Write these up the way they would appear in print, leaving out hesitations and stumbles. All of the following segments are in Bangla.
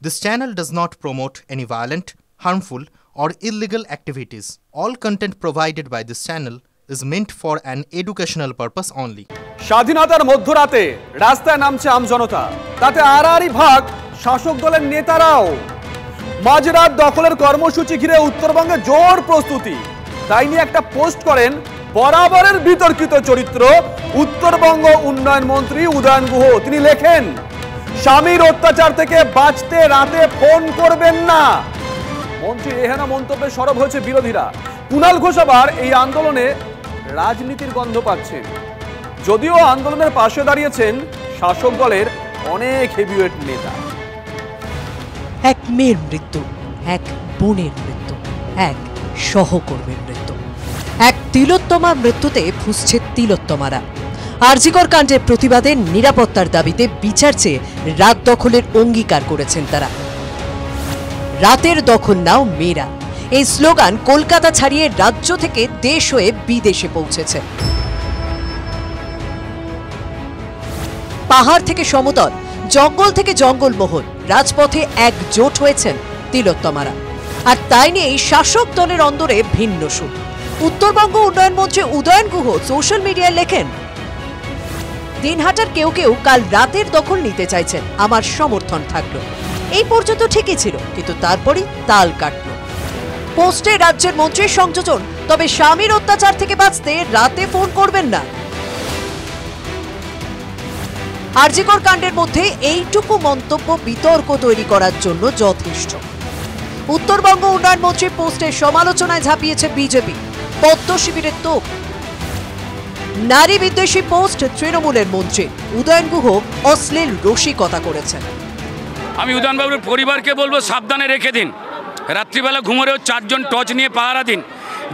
This channel does not promote any violent, harmful, or illegal activities. All content provided by this channel is meant for an educational purpose only. স্বাধীনতার মধ্যরাতে রাস্তায় নামছে আমজনতা, তাতে আড়াআড়ি ভাগ শাসক দলের নেতারাও। মাঝরাত দখলের কর্মসূচি ঘিরে উত্তরবঙ্গে জোর প্রস্তুতি, তাই নিয়ে একটা পোস্ট করেন বরাবরের বিতর্কিত চরিত্র উত্তরবঙ্গ উন্নয়ন মন্ত্রী উদয়ন গুহ। তিনি লেখেন, স্বামীর অত্যাচার থেকে বাঁচতে রাতে ফোন করবেন না। মন্ত্রীর এহেন মন্তব্যে সরব হয়েছে বিরোধীরা। কুণাল ঘোষ আবার এই আন্দোলনে রাজনীতির গন্ধ পাচ্ছেন, যদিও আন্দোলনের পাশে দাঁড়িয়েছেন শাসক দলের অনেক হেভিওয়েট নেতা। এক মেয়ের মৃত্যু, এক বোনের মৃত্যু, এক সহকর্মীর মৃত্যু, এক তিলোত্তমার মৃত্যুতে ফুঁসছে তিলোত্তমারা। আরজিকর কাণ্ডের প্রতিবাদে নিরাপত্তার দাবিতে বিচার চেয়ে রাত দখলের অঙ্গীকার করেছেন তারা। রাতের দখল নাও মেয়েরা, এই স্লোগান কলকাতা ছাড়িয়ে রাজ্য থেকে দেশ হয়ে বিদেশে পৌঁছেছে। পাহাড় থেকে সমতল, জঙ্গল থেকে জঙ্গলমহল, রাজপথে একজোট হয়েছেন তিলোত্তমারা। আর তাই নিয়েই শাসক দলের অন্দরে ভিন্ন সুর। উত্তরবঙ্গ উন্নয়ন মন্ত্রী উদয়ন গুহ সোশ্যাল মিডিয়ায় লেখেন, দিনহাটার কেউ কেউ কাল রাতের দখল নিতে চাইছেন, আমার সমর্থন থাকলো। এই পর্যন্ত ঠিকই ছিল, কিন্তু তারপরই তাল কাটলো। পোস্টে রাজ্যের মন্ত্রীর সংযোজন, তবে স্বামীর অত্যাচার থেকে বাঁচতে রাতে ফোন করবেন না। আরজিকর কাণ্ডের মধ্যে এইটুকু মন্তব্য বিতর্ক তৈরি করার জন্য যথেষ্ট। উত্তরবঙ্গ উন্নয়ন মন্ত্রীর পোস্টের সমালোচনায় ঝাঁপিয়েছে বিজেপি, পদ্ম শিবিরের তোপ। নারী বিদ্বেষী পোস্ট তৃণমূলের মন্ত্রী উদয়ন গুহ অশ্লীল রসিকতা করেছেন। আমি উদয়নবাবুর পরিবারকে বলবো, সাবধানে রেখে দিন। রাত্রিবেলা ঘুমোরেও 4 জন টর্চ নিয়ে পাহারা দিন।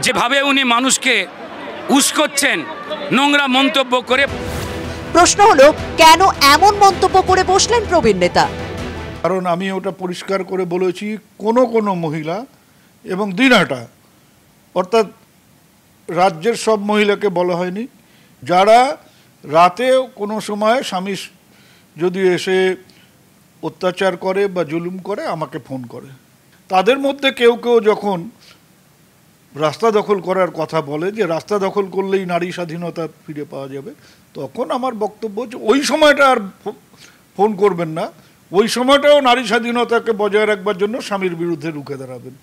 যেভাবে উনি মানুষকে উস্কোচ্ছেন নোংরা মন্তব্য করে। প্রশ্ন হলো, কেন এমন মন্তব্য করে বসলেন প্রবীণ নেতা? কারণ আমি ওটা পরিষ্কার করে বলেছি, কোনো মহিলা এবং দিনহাটা অর্থাৎ রাজ্যের সব মহিলাকে বলা হয়নি, যারা রাতে কোনো সময় স্বামী যদি এসে অত্যাচার করে বা জুলুম করে আমাকে ফোন করে। তাদের মধ্যে কেউ যখন রাস্তা দখল করার কথা বলে, যে রাস্তা দখল করলেই নারী স্বাধীনতা ফিরে পাওয়া যাবে, তখন আমার বক্তব্য হচ্ছে ওই সময়টা আর ফোন করবেন না, ওই সময়টাও নারী স্বাধীনতাকে বজায় রাখবার জন্য স্বামীর বিরুদ্ধে রুখে দাঁড়াবেন।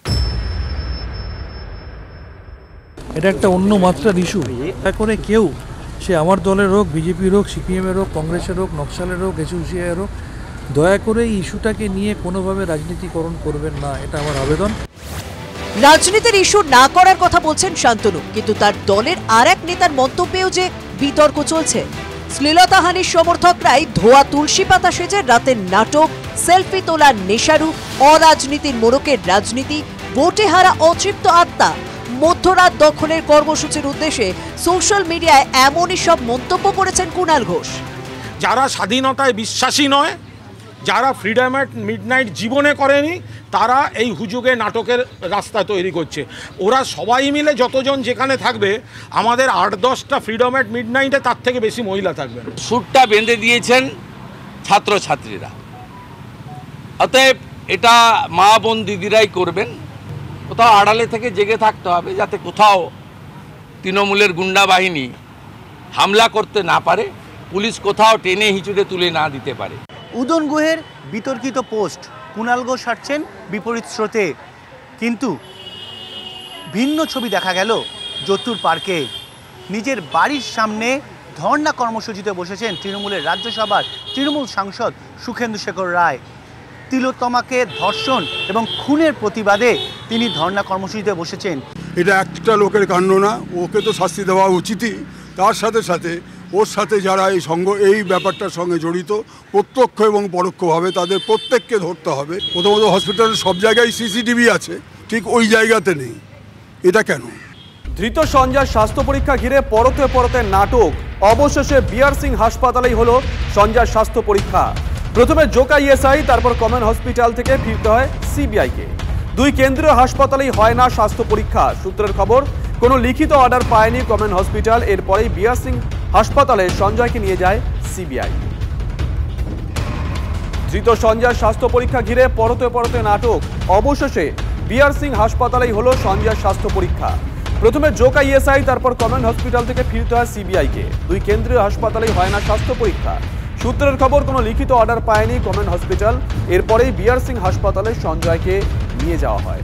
এটা একটা অন্য মাত্রার ইস্যু। করে কেউ, সে আমার দলের হোক, বিজেপির হোক, সিপিএমের হোক, কংগ্রেসের হোক, নকশালের হোক, এসইউসিআইয়ের হোক, দয়া করে এই ইস্যুটাকে নিয়ে কোনোভাবে রাজনীতিকরণ করবেন না, এটা আমার আবেদন। রাজনীতির ইস্যু না করার কথা বলছেন শান্তনু, কিন্তু তার দলের আর এক নেতার মন্তব্যেও যে বিতর্ক চলছে। শ্লীলতাহানির সমর্থকরাই ধোয়া তুলসী পাতা সেজে রাতের নাটক, সেলফি তোলার নেশারু, অরাজনীতির মোড়কের রাজনীতি, ভোটে হারা অতৃপ্ত আত্মা, মধ্যরাত দখলের কর্মসূচির উদ্দেশ্যে সোশ্যাল মিডিয়ায় এমনই সব মন্তব্য করেছেন কুণাল ঘোষ। যারা স্বাধীনতায় বিশ্বাসী নয়, যারা ফ্রিডম অ্যাট মিডনাইট জীবনে করেনি, তারা এই হুজুগে নাটকের রাস্তা তৈরি করছে। ওরা সবাই মিলে যতজন যেখানে থাকবে, আমাদের 8-10টা ফ্রিডম অ্যাট মিডনাইটে তার থেকে বেশি মহিলা থাকবে। সুরটা বেঁধে দিয়েছেন ছাত্রছাত্রীরা, অতএব এটা মা বোন দিদিরাই করবেন। কোথাও আড়ালে থেকে জেগে থাকতে হবে, যাতে কোথাও তৃণমূলের গুন্ডা বাহিনী হামলা করতে না পারে, পুলিশ কোথাও টেনে হিঁচুড়ে তুলে না দিতে পারে। উদয়ন গুহের বিতর্কিত পোস্ট, কুণাল ঘোষ হাঁটছেন বিপরীত স্রোতে, কিন্তু ভিন্ন ছবি দেখা গেল যতুর পার্কে। নিজের বাড়ির সামনে ধর্ণা কর্মসূচিতে বসেছেন তৃণমূলের রাজ্যসভার তৃণমূল সাংসদ সুখেন্দু শেখর রায়। তিলোত্তমাকে ধর্ষণ এবং খুনের প্রতিবাদে তিনি ধর্ণা কর্মসূচিতে বসেছেন। এটা একটা লোকের কাণ্ড না, ওকে তো শাস্তি দেওয়া উচিতই। তার সাথে সাথে ওর সাথে যারা এই ব্যাপারটার সঙ্গে জড়িত প্রত্যক্ষ এবং পরোক্ষভাবে, তাদের প্রত্যেককে ধরতে হবে। প্রথমত হসপিটালের সব জায়গায় সিসিটিভি আছে, ঠিক ওই জায়গাতে নেই, এটা কেন? ধৃত সঞ্জয়ের স্বাস্থ্য পরীক্ষা ঘিরে পরতে নাটক। অবশেষে বিআর সিং হাসপাতালেই হলো সঞ্জয়ের স্বাস্থ্য পরীক্ষা। প্রথমে জোকা ইএসআই, তারপর কমন হসপিটাল থেকে ফিরতে হয় সিবিআইকে। দুই কেন্দ্রীয় হাসপাতালেই হয় না স্বাস্থ্য পরীক্ষা। সূত্রের খবর, কোনো লিখিত অর্ডার পায়নি কমন হসপিটাল। এরপরেই বিআর সিং হাসপাতালে সঞ্জয়কে নিয়ে যায় সিবিআই। ধৃত সঞ্জয় স্বাস্থ্য পরীক্ষা ঘিরে পরতে পরতে নাটক। অবশেষে বিআর সিং হাসপাতালেই হলো সঞ্জয় স্বাস্থ্য পরীক্ষা। প্রথমে জোকা ইএসআই, তারপর কমন হসপিটাল থেকে ফিরতে হয় সিবিআইকে। দুই কেন্দ্রীয় হাসপাতালেই হয় না স্বাস্থ্য পরীক্ষা। সূত্রের খবর, কোনো লিখিত অর্ডার পায়নি কমন হসপিটাল। এরপরেই বিআর সিং হাসপাতালে সঞ্জয়কে নিয়ে যাওয়া হয়।